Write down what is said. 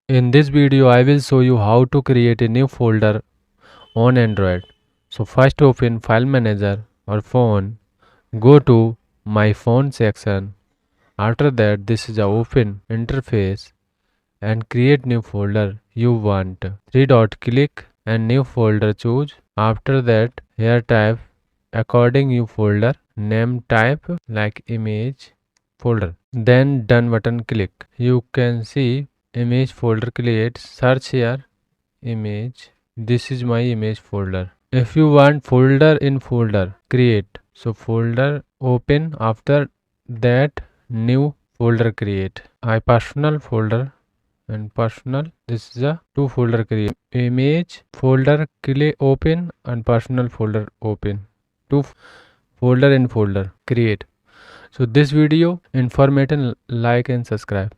In this video, I will show you how to create a new folder on Android. So first open File Manager or Phone. Go to My Phone section. After that, this is the open interface and create new folder you want. Three dot click and new folder choose. After that, here type according you folder name type like image folder. Then done button click. You can see image folder create. Search here image. This is my image folder. If you want folder in folder create, so folder open. After that new folder create. I personal folder and personal, this is a two folder create. Image folder click open and personal folder open. Two folder in folder create. So this video information, like and subscribe.